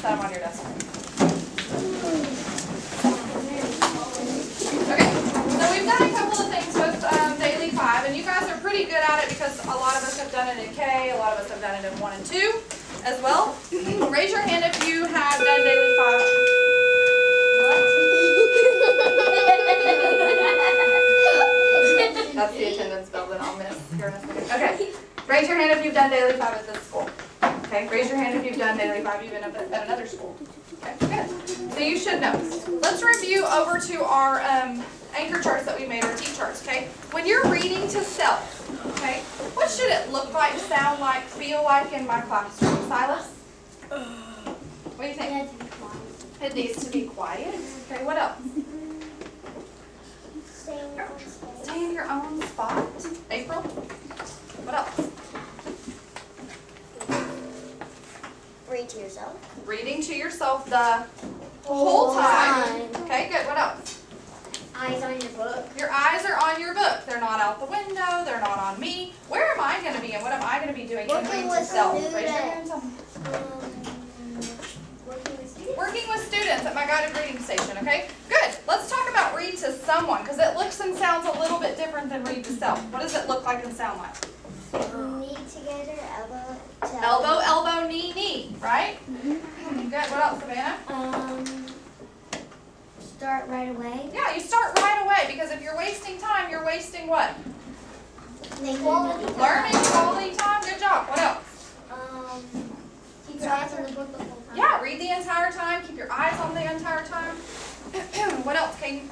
set them on your desk. Okay, so we've done a couple of things with Daily 5, and you guys are pretty good at it because a lot of us have done it in K, a lot of us have done it in 1 and 2 as well. Raise your hand if you have done Daily 5. That's the attendance bell that I'll miss here in a second. Okay, raise your hand if you've done Daily 5 at this school. Okay, raise your hand if you've done Daily 5 even at another school. Okay, good. So you should know. Let's review over to our anchor charts that we made, our T-charts, okay? When you're reading to self, okay, what should it look like, sound like, feel like in my classroom? Silas? What do you think? It needs to be quiet. Okay, what else? Stay in your own spot. April? What else? Read to yourself. Reading to yourself the whole time. Okay, good. What else? Eyes on your book. Your eyes are on your book. They're not out the window. They're not on me. Where am I going to be and what am I going to be doing in reading to self? Raise your hand and tell me. Working with students at my guided reading station, okay? Good. Let's talk about read to someone because it looks and sounds a little bit different than read to self. What does it look like and sound like? Knee together, elbow to elbow. Elbow, knee, knee, right? Good. What else, Savannah? Start right away. Yeah, you start right away because if you're wasting time, you're wasting what? Quality time. Learning, quality time. Good job. What else? Keep your eyes on the book the whole time. Yeah, read the entire time. Keep your eyes on the entire time. What else, Katie?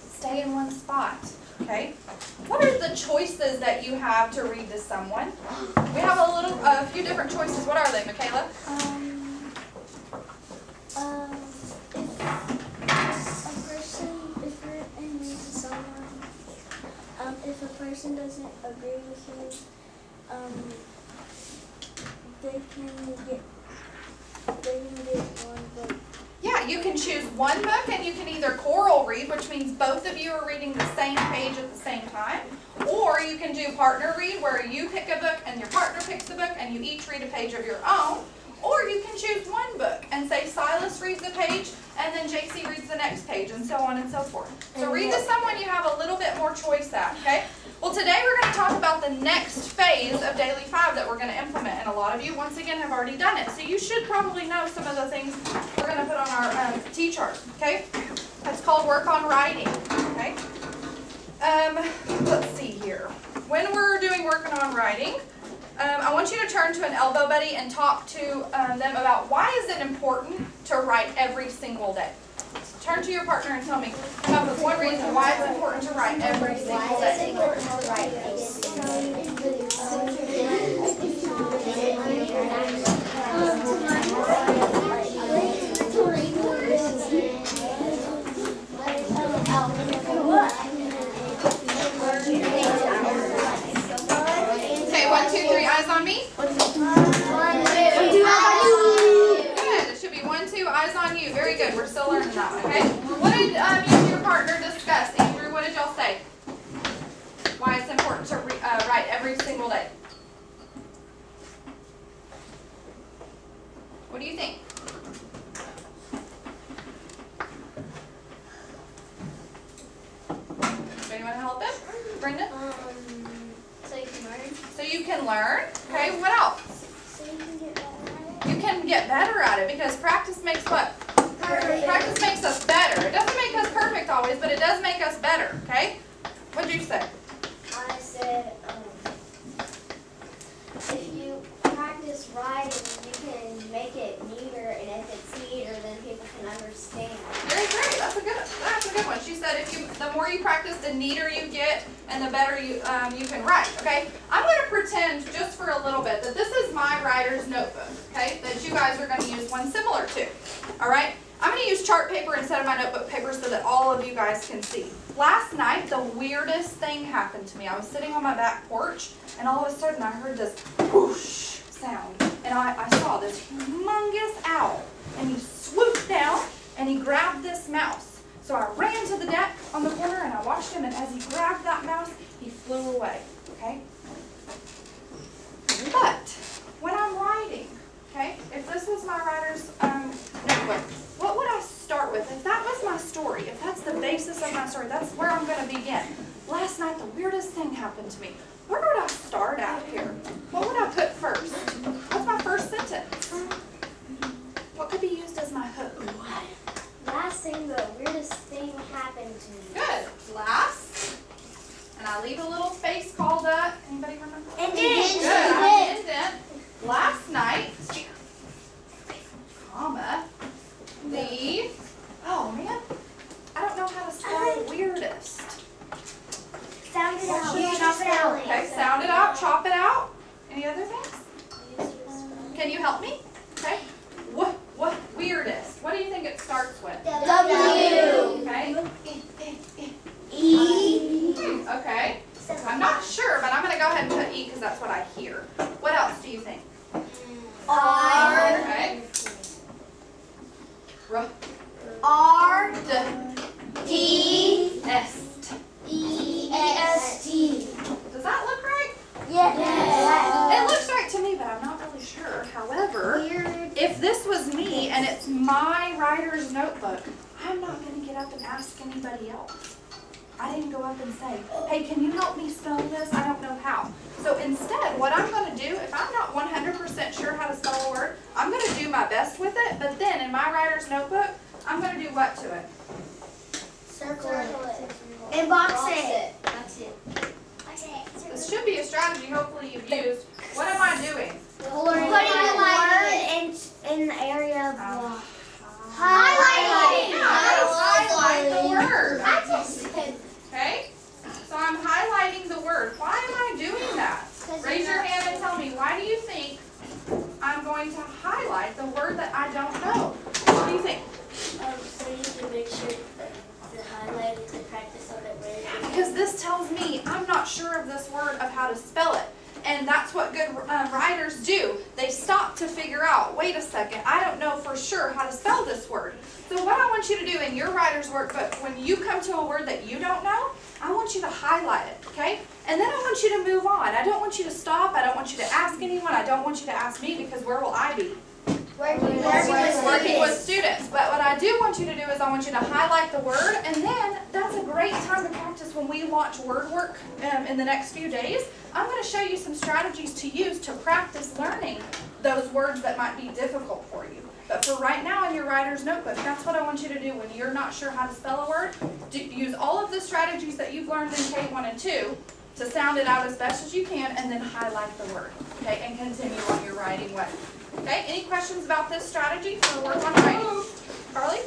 Stay in one spot. Okay. What are the choices that you have to read to someone? We have a few different choices. What are they, Michaela? If a person doesn't agree with you, they can get one book. Yeah, you can choose one book and you can either choral read, which means both of you are reading the same page at the same time, or you can do partner read where you pick a book and your partner picks a book and you each read a page of your own, or you can choose one book and say Silas reads a page and then JC reads the next page and so on and so forth. So read to someone you have a little bit more choice at, okay? Well, today we're going to talk about the next phase of Daily 5 that we're going to implement, and a lot of you, once again, have already done it. So you should probably know some of the things we're going to put on our T-chart, okay? It's called Work on Writing, okay? Let's see here. When we're doing Working on Writing, I want you to turn to an elbow buddy and talk to them about why is it important to write every single day. Turn to your partner and tell me, come up with one reason why it's important to write every single day. Okay, 1, 2, 3, eyes on me. 1, 2, 3, good. It should be 1, 2, eyes on you. Very good. We're still learning that one, okay? What did you and your partner discuss? Andrew, what did y'all say? Why it's important to write every single day. What do you think? Anybody want to help him? Brenda? So you can learn. So you can learn. Okay, what else? So you can get better at it. You can get better at it because practice makes what? Perfect. Practice makes us better. It doesn't make us perfect always, but it does make us better, okay? What did you say? I said, if you practice writing, you can make it neater, and if it's neater, then people can understand. Very great. That's a good one. She said the more you practice, the neater you get, and the better you can write. Okay. I'm going to pretend just for a little bit that this is my writer's notebook. Okay. That you guys are going to use one similar to. All right. I'm going to use chart paper instead of my notebook paper so that all of you guys can see. Last night, the weirdest thing happened to me. I was sitting on my back porch, and all of a sudden, I heard this whoosh sound, and I saw this humongous owl, and he swooped down, and he grabbed this mouse. So I ran to the deck on the corner, and I watched him, and as he grabbed that mouse, he flew away, okay? But when I'm writing, okay, if this was my writer's notebook, what would I start with? If that was my story, if that's the basis of my story, that's where I'm going to begin. Last night, the weirdest thing happened to me. Where would I start out here? What would I put first? What's my first sentence? What could be used as my hook? Last thing, the weirdest thing happened to me. Good. Last. And I leave a little space called a, anybody remember? Indent. Good. I have an indent. Last night, comma, the, oh man, I don't know how to spell weirdest. Sound it out. Should I Chop it out. Okay, sound it out, chop it out. Any other things? Can you help me? Okay. What weirdest? What do you think it starts with? W. Okay. E. Okay. I'm not sure, but I'm going to go ahead and put E because that's what I hear. What else do you think? R. Okay. R. D. D. S. E. S. T. Does that look right? Yes. It looks right to me, but I'm not really sure. However, if this was me and it's my writer's notebook, I'm not going to get up and ask anybody else. I didn't go up and say, hey, can you help me spell this? I don't know how. So instead, what I'm going to do, if I'm not 100% sure how to spell a word, I'm going to do my best with it, but then in my writer's notebook, I'm going to do what to it? Circle it. And box it. That's it. This should be a strategy hopefully you've used. What am I doing? Putting the word in the area of the Highlighting. Highlight the word. I just said. Okay? So I'm highlighting the word. Why am I doing that? Raise your hand and tell me, why do you think I'm going to highlight the word that I don't know? What do you think? So you can make sure that the highlight is the practice of it word. Because this tells me I'm not sure of this word, of how to spell it. And that's what good writers do. They stop to figure out, wait a second, I don't know for sure how to spell this word. So what I want you to do in your writer's workbook, when you come to a word that you don't know, I want you to highlight it, okay? And then I want you to move on. I don't want you to stop. I don't want you to ask anyone. I don't want you to ask me, because where will I be? Working with students. But what I do want you to do is I want you to highlight the word, and then that's a great time to practice when we launch word work in the next few days. I'm going to show you some strategies to use to practice learning those words that might be difficult for you. But for right now in your writer's notebook, that's what I want you to do when you're not sure how to spell a word. Use all of the strategies that you've learned in K1 and 2 to sound it out as best as you can, and then highlight the word, okay, and continue on your writing way. Okay, any questions about this strategy for work on writing? Carly?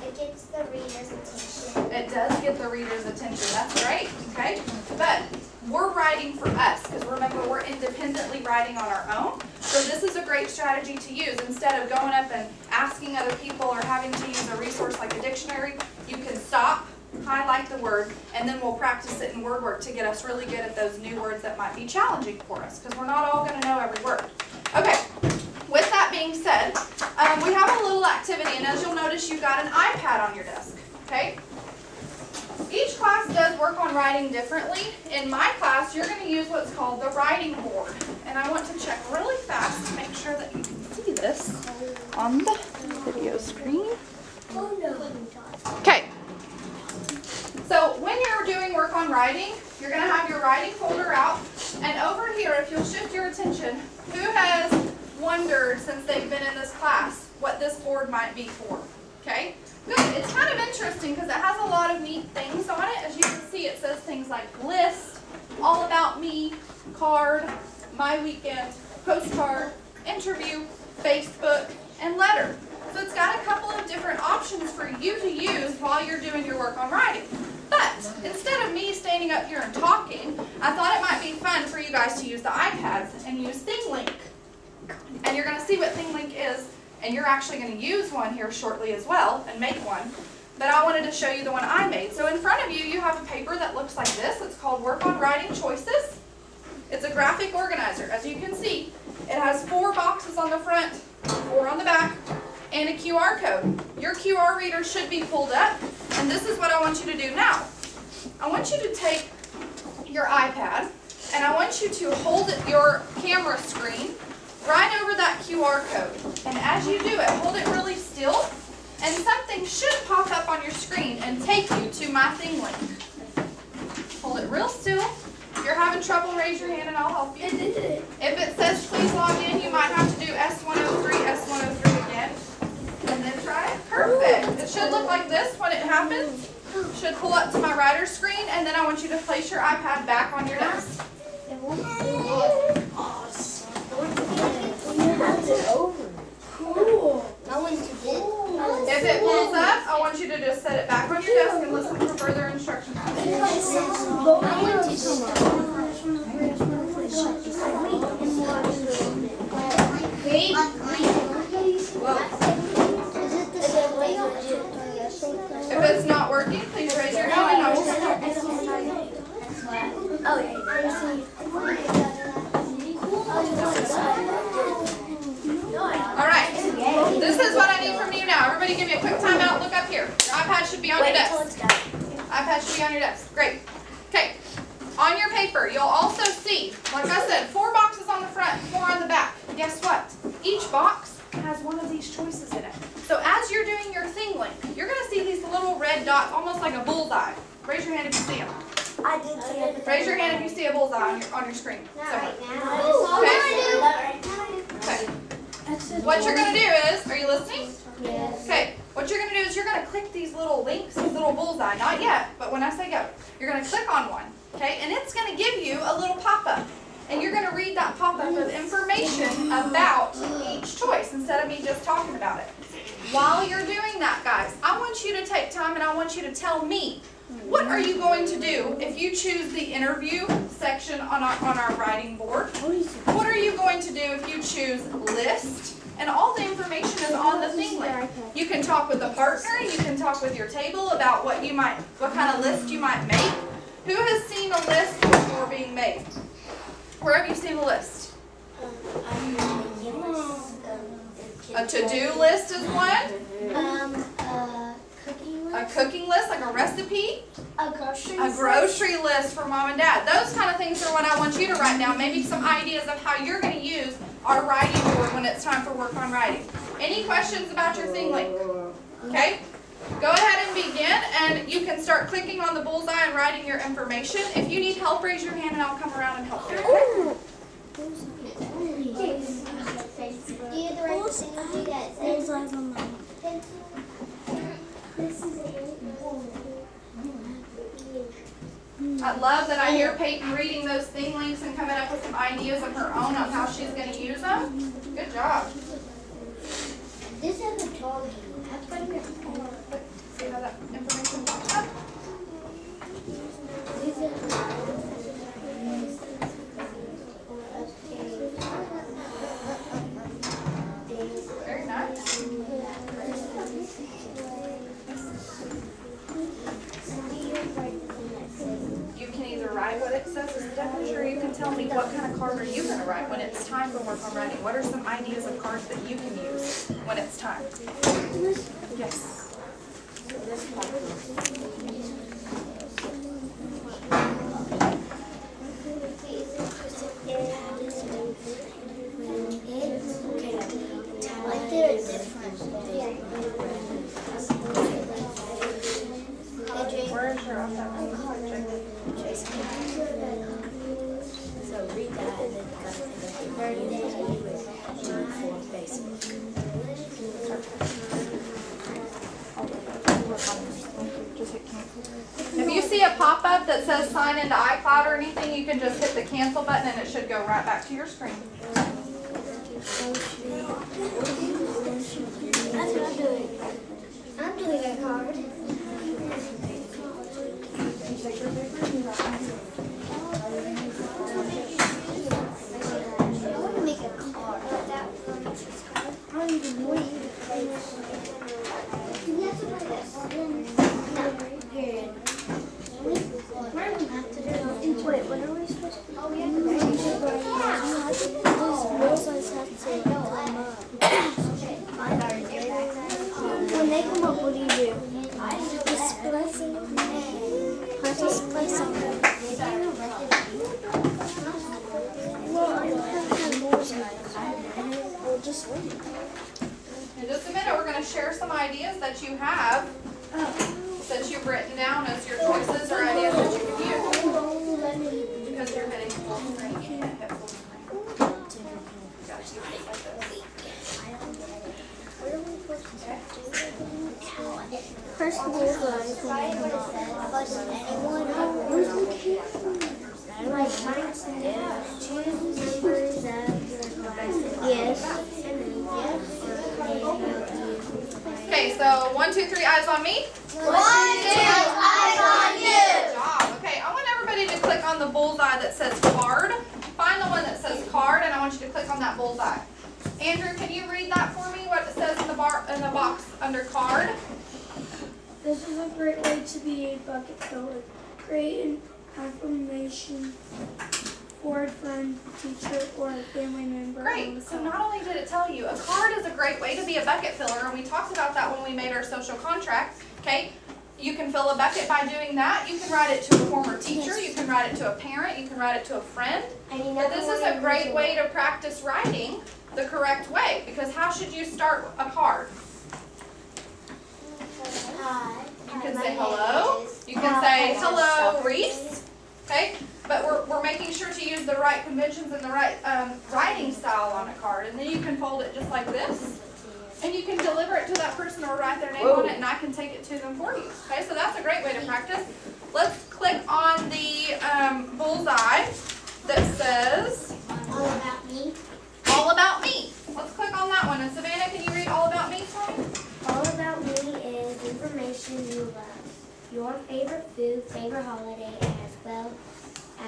It gets the reader's attention. It does get the reader's attention. That's great, okay? But we're writing for us, because remember, we're independently writing on our own. So this is a great strategy to use. Instead of going up and asking other people or having to use a resource like a dictionary, you can stop, highlight the word, and then we'll practice it in word work to get us really good at those new words that might be challenging for us, because we're not all going to know every word. Okay, with that being said, we have a little activity, and as you'll notice, you've got an iPad on your desk, okay? Each class does work on writing differently. In my class, you're going to use what's called the writing board, and I want to check really fast to make sure that you can see this on the video screen. Oh no. Okay. So when you're doing work on writing, you're going to have your writing folder out, and over here, if you'll shift your attention, who has wondered since they've been in this class what this board might be for? Okay? Good. It's kind of interesting because it has a lot of neat things on it. As you can see, it says things like list, all about me, card, my weekend, postcard, interview, Facebook, and letter. So it's got a couple of different options for you to use while you're doing your work on writing. But instead of me standing up here and talking, I thought it might be fun for you guys to use the iPads and use ThingLink. And you're going to see what ThingLink is, and you're actually going to use one here shortly as well and make one. But I wanted to show you the one I made. So in front of you, you have a paper that looks like this. It's called Work on Writing Choices. It's a graphic organizer. As you can see, it has 4 boxes on the front, 4 on the back, and a QR code. Your QR reader should be pulled up, and this is what I want you to do now. I want you to take your iPad, and I want you to hold your camera screen right over that QR code. And And as you do it, hold it really still, and something should pop up on your screen and take you to my thing link. Hold it real still. If you're having trouble, raise your hand and I'll help you. If it says please log in, you might have to do S103, S103 again. And then try it. Perfect. It should look like this when it happens. Should pull up to my writer's screen, and then I want you to place your iPad back on your desk. If it pulls up, I want you to just set it back on your desk and listen for further instructions. If it's not working, please raise your hand and I will stop. Alright, this is what I need from you now. Everybody give me a quick timeout. Look up here. Your iPad should be on your desk. iPad should be on your desk. Great. Okay. On your paper, you'll also see, like I said, 4 boxes on the front, 4 on the back. Guess what? Each box has one of these choices in it. So as you're doing your thing link, you're going to see these little red dots, almost like a bullseye. Raise your hand if you see them. I did see it. Raise your hand if you see a bullseye on your screen. Okay. What you're going to do is, are you listening? Yes. Okay. What you're going to do is you're going to click these little links, these little bullseye. Not yet, but when I say go, you're going to click on one. Okay, and it's going to give you a little pop-up. And you're going to read that pop-up with information about each choice instead of me just talking about it. While you're doing that, guys, I want you to take time and I want you to tell me, what are you going to do if you choose the interview section on our writing board? What are you going to do if you choose list? And all the information is on the thing link. You can talk with a partner, you can talk with your table about what kind of list you might make. Who has seen a list before being made? Where have you seen a list? A to-do list is one. A cooking list, like a recipe. A grocery A grocery list for mom and dad. Those kind of things are what I want you to write down. Maybe some ideas of how you're going to use our writing board when it's time for work on writing. Any questions about your thing link? Okay? Go ahead and begin, and you can start clicking on the bullseye and writing your information. If you need help, raise your hand and I'll come around and help you. Okay? I love that I hear Peyton reading those thing links and coming up with some ideas of her own on how she's going to use them. Good job. This is a doggy. See how that information pops up? Very nice. You can either write what it says as a definition, or you can tell me what kind of card are you going to write when it's time for work on writing. What are some ideas of cards that you can use when it's time? Yes. Like they're different. Where's your So read that and then for Facebook. If you see a pop-up that says sign into iCloud or anything, you can just hit the cancel button and it should go right back to your screen. That's what I'm doing. I'm doing a card. I want to make a card. I don't even know you to play this. You have to play this. No. Period. Wait, what are we supposed to do? Oh, we have to write it. When they come up, what do you do? Display something. Display something. Well, I don't have more size. We'll just wait. In just a minute, we're going to share some ideas that you have, that you've written down as your choices or ideas that you can use. Because you're hitting full screen, you can't hit full screen. You gotta keep it like this. First of all, guys, Okay, so 1, 2, 3, eyes on me. 1, 2, eyes on you. Good job. Okay, I want everybody to click on the bullseye that says card. Find the one that says card, and I want you to click on that bullseye. Andrew, can you read that for me? What it says in the box under card? This is a great way to be a bucket filler. Great information for a friend, teacher, or a family member. Great. So not only did it tell you, a card is a great way to be a bucket filler, and we talked about that when we made our social contract. Okay, you can fill a bucket by doing that. You can write it to a former teacher. You can write it to a parent. You can write it to a friend. But this is a great way to practice writing the correct way, because how should you start a card? You can say hello. You can say hello, Reese. Okay, but we're making sure to use the right conventions and the right writing style on a card, and then you can fold it just like this, and you can deliver it to that person or write their name on it, and I can take it to them for you. Okay, so that's a great way to practice. Let's click on the bullseye that says All about me. All About Me. Let's click on that one. And Savannah, can you read All About Me for me? All about me is information you love, your favorite food, favorite holiday, as well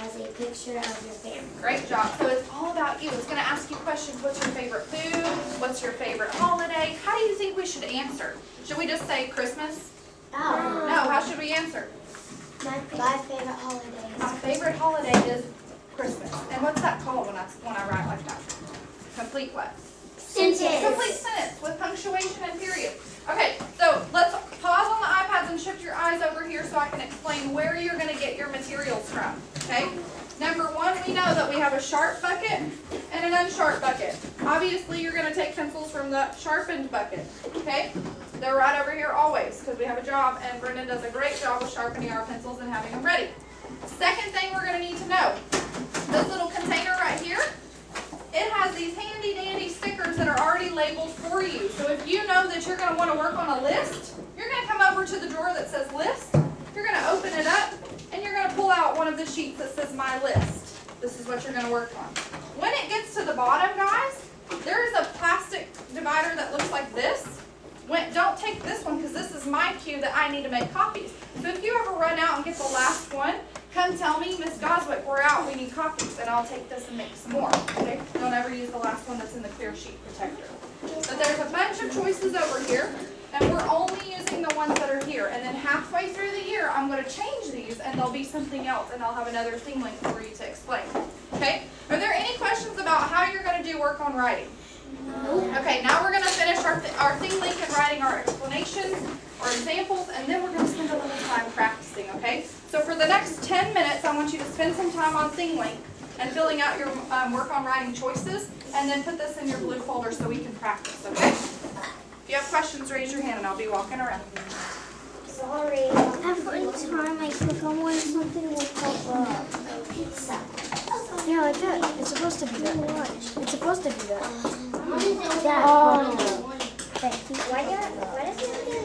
as a picture of your family. Great job. So it's all about you. It's going to ask you questions. What's your favorite food? What's your favorite holiday? How do you think we should answer? Should we just say Christmas? Oh. No, how should we answer? My favorite holiday. My favorite holiday is Christmas. And what's that called when I write like that? Complete what? Sentence. Complete sentence with punctuation and period. Okay, so let's pause on the iPads and shift your eyes over here so I can explain where you're going to get your materials from. Okay? Number one, we know that we have a sharp bucket and an unsharp bucket. Obviously, you're going to take pencils from the sharpened bucket. Okay? They're right over here always because we have a job, and Brendan does a great job of sharpening our pencils and having them ready. Second thing we're going to need to know, this little container right here, it has these handy dandy stickers that are already labeled for you. So if you know that you're going to want to work on a list, you're going to come over to the drawer that says list. You're going to open it up and you're going to pull out one of the sheets that says my list. This is what you're going to work on. When it gets to the bottom, guys, there is a plastic divider that looks like this. Don't take this one because this is my cue that I need to make copies. So if you ever run out and get the last one, come tell me, Miss Goswick, we're out, we need copies, and I'll take this and make some more. Okay? Don't ever use the last one that's in the clear sheet protector. But there's a bunch of choices over here, and we're only using the ones that are here. And then halfway through the year, I'm going to change these, and there'll be something else, and I'll have another thing link for you to explain. Okay? Are there any questions about how you're going to do work on writing? Okay, now we're going to finish our thing link and writing our explanations, our examples, and then we're going to spend a little time practicing, okay? So for the next 10 minutes, I want you to spend some time on thing link and filling out your work on writing choices, and then put this in your blue folder so we can practice, okay? If you have questions, raise your hand and I'll be walking around. Sorry. Every time I click on one, something will pop up. Pizza. Yeah, like that. It's supposed to be that. It's supposed to be that. That. Thank you. Why does it